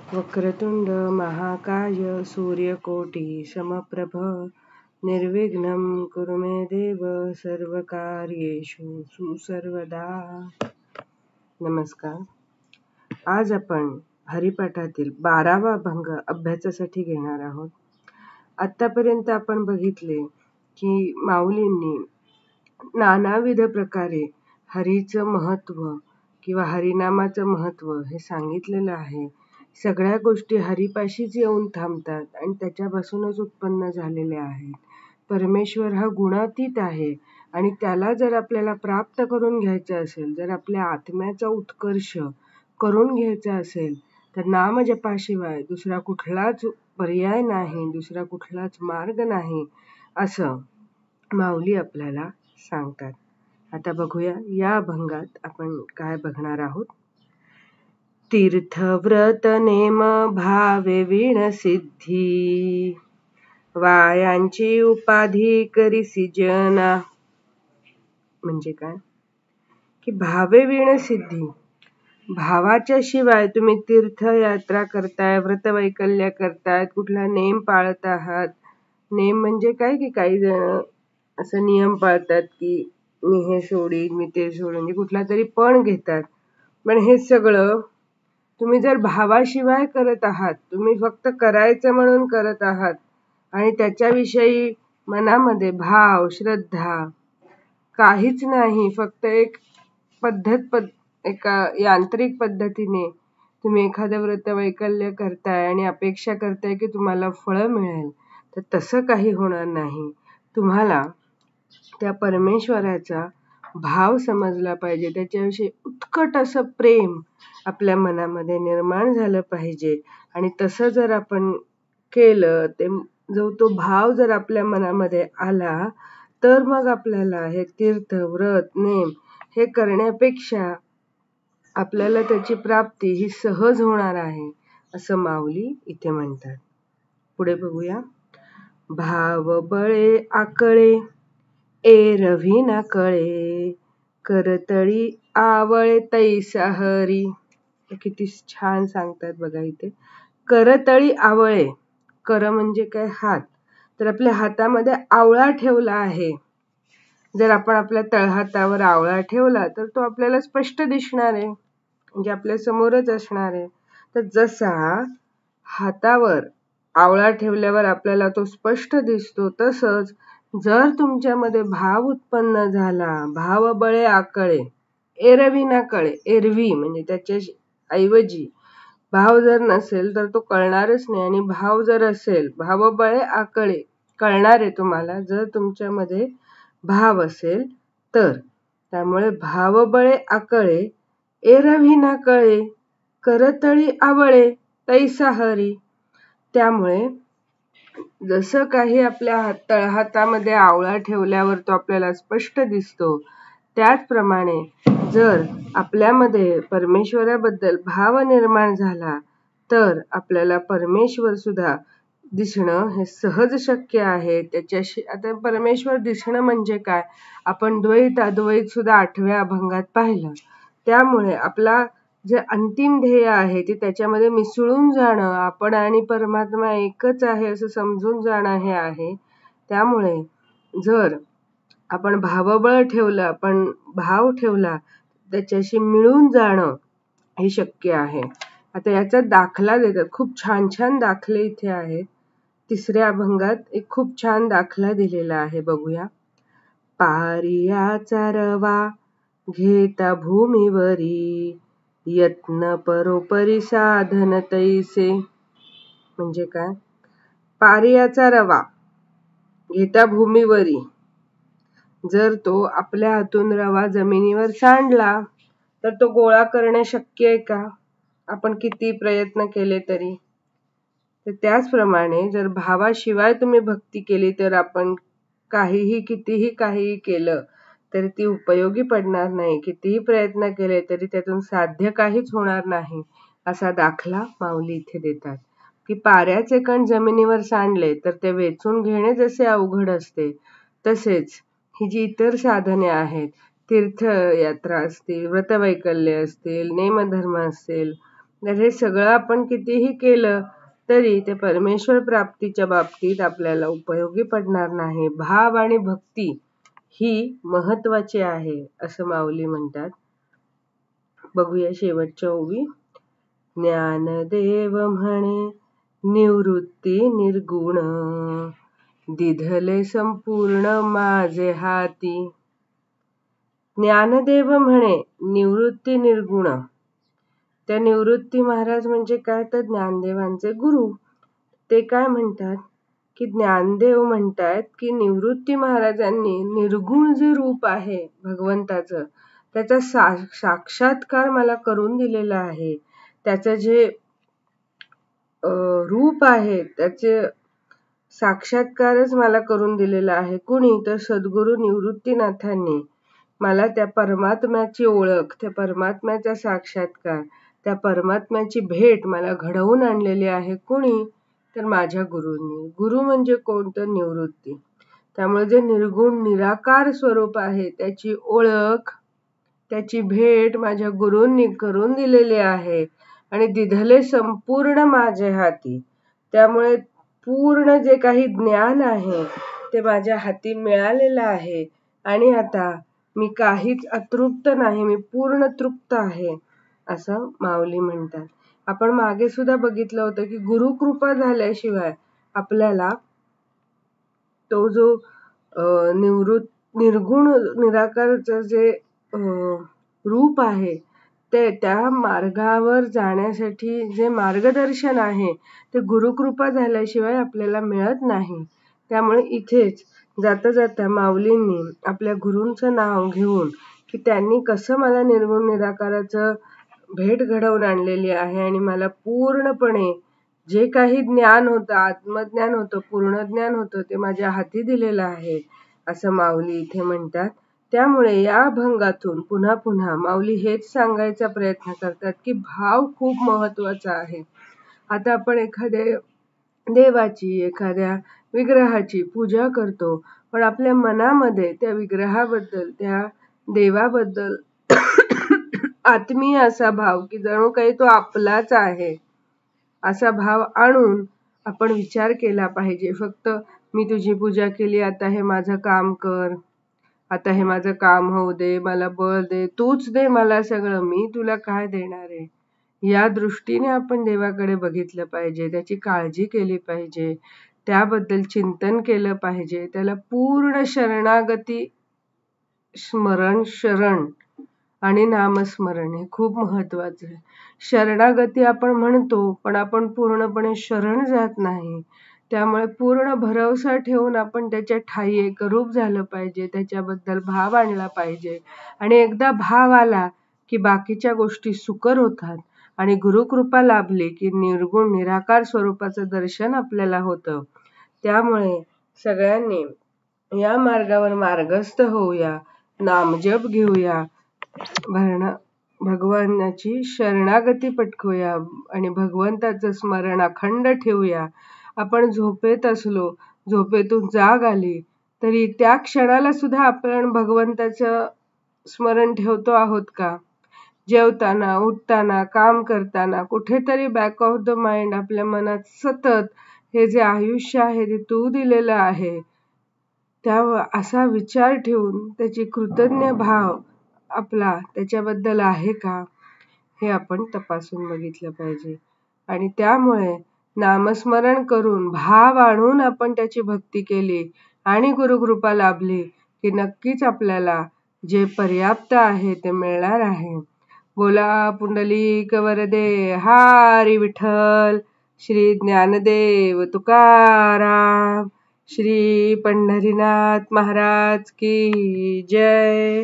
वक्रतुंड महाकाय सूर्यकोटि समप्रभ निर्विघ्नं कुरु मे देव सर्वकार्येषु सुसर्वदा. नमस्कार. आज आपण हरिपाठातील 12वा अभंग अभ्यासासाठी घेणार आहोत. आतापर्यंत आपण बघितले की माऊलींनी नानाविध प्रकारे हरीचं महत्व किंवा हरिनामाचं महत्व हे सांगितलेलं आहे. सगळ्या गोष्टी हरीपाशीच येऊन थांबतात आणि त्याच्यापासूनच उत्पन्न झालेल्या आहेत. परमेश्वर हा गुणातीत आहे आणि त्याला जर आपल्याला प्राप्त करून घ्यायचं असेल, जर आपल्या आत्म्याचा उत्कर्ष करून घ्यायचा असेल, तर नामजपाशिवाय दुसरा कुठलाच पर्याय नाही, दुसरा कुठलाच मार्ग नाही, असं माऊली आपल्याला सांगतात. आता बघूया या अभंगात आपण काय बघणार आहोत. तीर्थ व्रत नेम भावे विण सिद्धी, वायांची उपाधी करीसी जना. म्हणजे काय की भावे विण सिद्धी, भावाच्या शिवाय तुम्ही तीर्थयात्रा करताय, व्रतवैकल्य करतायत, कुठला नेम पाळत आहात. नेम म्हणजे काय की काही जण असं नियम पाळतात की मी हे सोडीन, मी ते सोडीन, म्हणजे कुठला तरी पण घेतात. पण हे सगळं तुम्ही जर भावाशिवाय करत आहात, तुम्ही फक्त करायचं म्हणून करत आहात आणि त्याच्याविषयी मनामध्ये भाव श्रद्धा काहीच नाही, फक्त एक एका यांत्रिक पद्धतीने तुम्ही एखादं व्रत वैकल्य करताय आणि अपेक्षा करताय की तुम्हाला फळ मिळेल, तर तसं काही होणार नाही. तुम्हाला त्या परमेश्वराचा भाव समजला पाहिजे, त्याच्याविषयी उत्कट असं प्रेम आपल्या मनामध्ये निर्माण झालं पाहिजे. आणि तसं जर आपण केलं, जो तो भाव जर आपल्या मनामध्ये आला, तर मग आपल्याला हे तीर्थ व्रत नेम हे करण्यापेक्षा आपल्याला त्याची प्राप्ती ही सहज होणार आहे, असं माऊली इथे म्हणतात. पुढे बघूया. भाव बळे आकळे एरवी ना कळे, करतळी आवळे तैसा हरी. किती छान सांगतात बघा इथे. करतळी आवळे, कर म्हणजे काय हात, तर आपल्या हातामध्ये आवळा ठेवला आहे. जर आपण आपल्या तळहातावर आवळा ठेवला तर तो आपल्याला स्पष्ट दिसणार आहे, म्हणजे आपल्या समोरच असणार आहे. तर जसा हातावर आवळा ठेवल्यावर आपल्याला तो स्पष्ट दिसतो, तसंच जर तुमच्यामध्ये भाव उत्पन्न झाला, भाव बळे आकळे एरवी ना कळे, एरवी म्हणजे त्याच्या ऐवजी भाव जर नसेल तर तो कळणारच नाही, आणि भाव जर असेल, भाव बळे आकळे कळणार आहे तुम्हाला जर तुमच्यामध्ये भाव असेल तर. त्यामुळे भाव बळे आकळे एरवी ना कळे, करतळी आवळे तैसा हरी. त्यामुळे जसं काही आपल्या तळहातामध्ये आवळा ठेवल्यावर तो आपल्याला स्पष्ट दिसतो, त्याचप्रमाणे जर आपल्यामध्ये परमेश्वराबद्दल भाव निर्माण झाला तर आपल्याला परमेश्वर सुद्धा दिसणं हे सहज शक्य आहे. त्याच्याशी आता परमेश्वर दिसणं म्हणजे काय, आपण द्वैत अद्वैत सुद्धा 8व्या अभंगात पाहिलं. त्यामुळे आपला जे अंतिम ध्येय आहे ते त्याच्यामध्ये मिसळून जाणं, आपण आणि परमात्मा एकच आहे असं समजून जाणं हे आहे. त्यामुळे जर आपण भावबळ ठेवलं, आपण भाव ठेवला, त्याच्याशी मिळून जाणं हे शक्य आहे. आता याचा दाखला देतात, खूप छान छान दाखले इथे आहेत. 3ऱ्या अभंगात एक खूप छान दाखला दिलेला आहे, बघूया. पारियाचा रवा घेता भूमीवरी, यत्न परोपरी साधन तैसे. म्हणजे काय, पारियाचा रवा घेता भूमीवरी, जर तो आपल्या हातून रवा जमिनीवर सांडला तर तो गोळा करणे शक्य आहे का, आपण किती प्रयत्न केले तरी. तर त्याचप्रमाणे जर भावाशिवाय तुम्ही भक्ती केली तर आपण कितीही काहीही केलं तरी ती उपयोगी पडणार नाही, कितीही प्रयत्न केले तरी त्यातून साध्य काहीच होणार नाही. असा दाखला माऊली इथे देतात की पाऱ्याचे कण जमिनीवर सांडले तर ते वेचून घेणे जसे अवघड असते, तसेच ही जी इतर साधने आहेत, तीर्थयात्रा असतील, व्रतवैकल्य असतील, नेमधर्म असतील, तर हे सगळं आपण कितीही केलं तरी ते परमेश्वर प्राप्तीच्या बाबतीत आपल्याला उपयोगी पडणार नाही. भाव आणि भक्ती ही महत्वाची आहे असं माऊली म्हणतात. बघूया शेवटच्या ओवी. ज्ञानदेव म्हणे निवृत्ती निर्गुण, दिधले संपूर्ण माझे हाती. ज्ञानदेव म्हणे निवृत्ती निर्गुण. त्या निवृत्ती महाराज म्हणजे काय, तर ज्ञानदेवांचे गुरु. ते काय म्हणतात की ज्ञानदेव म्हणतात की निवृत्ती महाराजांनी निर्गुण जे रूप आहे भगवंताचं त्याचा साक्षात्कार मला करून दिलेला आहे. त्याचं जे रूप आहे त्याचे साक्षात्कारच मला करून दिलेला आहे. कुणी, तर सद्गुरु निवृत्तीनाथांनी मला त्या परमात्म्याची ओळख, त्या परमात्म्याचा साक्षात्कार, त्या परमात्म्याची भेट मला घडवून आणलेली आहे. कुणी, तर माझ्या गुरूंनी. गुरु म्हणजे कोण, तर निवृत्ती. त्यामुळे जे निर्गुण निराकार स्वरूप आहे त्याची ओळख, त्याची भेट माझ्या गुरूंनी करून दिलेली आहे. आणि दिधले संपूर्ण माझे हाती. त्यामुळे पूर्ण जे काही ज्ञान आहे ते माझ्या हाती मिळालेलं आहे. आणि आता मी काहीच अतृप्त नाही, मी पूर्ण तृप्त आहे असं माऊली म्हणतात. आपण मागे सुद्धा बघितलं होतं की गुरुकृपा झाल्याशिवाय आपल्याला तो जो निर्गुण निराकारचं जे रूप आहे ते त्या मार्गावर जाण्यासाठी जे मार्गदर्शन आहे ते गुरुकृपा झाल्याशिवाय आपल्याला मिळत नाही. त्यामुळे इथेच जाता जाता माऊलींनी आपल्या गुरूंचं नाव घेऊन की त्यांनी कसं मला निर्गुण निराकाराचं भेट घडवून आणलेली आहे आणि मला पूर्णपणे जे काही ज्ञान होतं, आत्मज्ञान होतं, पूर्ण ज्ञान होतं ते माझ्या हाती दिलेलं आहे असं माऊली इथे म्हणतात. त्यामुळे या अभंगातून पुन्हा पुन्हा माऊली हेच सांगायचा प्रयत्न करतात की भाव खूप महत्वाचा आहे. आता आपण एखाद्या देवाची, एखाद्या विग्रहाची पूजा करतो, पण आपल्या मनामध्ये त्या विग्रहाबद्दल, त्या देवाबद्दल आत्मीय असा भाव की जणू काही तो आपलाच आहे असा भाव आणून आपण विचार केला पाहिजे. फक्त मी तुझी पूजा केली, आता हे माझं काम कर, आता हे माझं काम होऊ दे, मला बळ दे, तूच दे मला सगळं, मी तुला काय देणार आहे, या दृष्टीने आपण देवाकडे बघितलं पाहिजे. त्याची काळजी केली पाहिजे, त्याबद्दल चिंतन केलं पाहिजे. त्याला पूर्ण शरणागती, शरण आणि नामस्मरण हे खूप महत्वाचं आहे. शरणागती आपण म्हणतो पण आपण पूर्णपणे शरण जात नाही. त्यामुळे पूर्ण भरवसा ठेवून आपण त्याच्या ठायी एकरूप झालं पाहिजे, त्याच्याबद्दल भाव आणला पाहिजे. आणि एकदा भाव आला की बाकीच्या गोष्टी सुकर होतात आणि गुरुकृपा लाभली की निर्गुण निराकार स्वरूपाचं दर्शन आपल्याला होतं. त्यामुळे सगळ्यांनी या मार्गावर मार्गस्थ होऊया, नामजप घेऊया, भगवानाची शरणागती पटकूया आणि भगवंताचं स्मरण अखंड ठेवूया. आपण झोपेत असलो, झोपेतून जाग आली तरी त्या क्षणाला सुद्धा आपण भगवंताचं स्मरण ठेवतो आहोत का? जेवताना, उठताना, काम करताना कुठेतरी बॅक ऑफ द माइंड आपल्या मनात सतत हे जे आयुष्य आहे ते तू दिलेलं आहे, त्या असा विचार ठेवून त्याची कृतज्ञ भाव आपला त्याच्याबद्दल आहे का हे आपण तपासून बघितलं पाहिजे. आणि त्यामुळे नामस्मरण करून भाव आणून आपण त्याची भक्ती केली आणि गुरुकृपा लाभली की नक्कीच आपल्याला जे पर्याप्त आहे ते मिळणार आहे. बोला पुंडलिक वरदे हरी विठ्ठल. श्री ज्ञानदेव तुकाराम. श्री पंढरीनाथ महाराज की जय.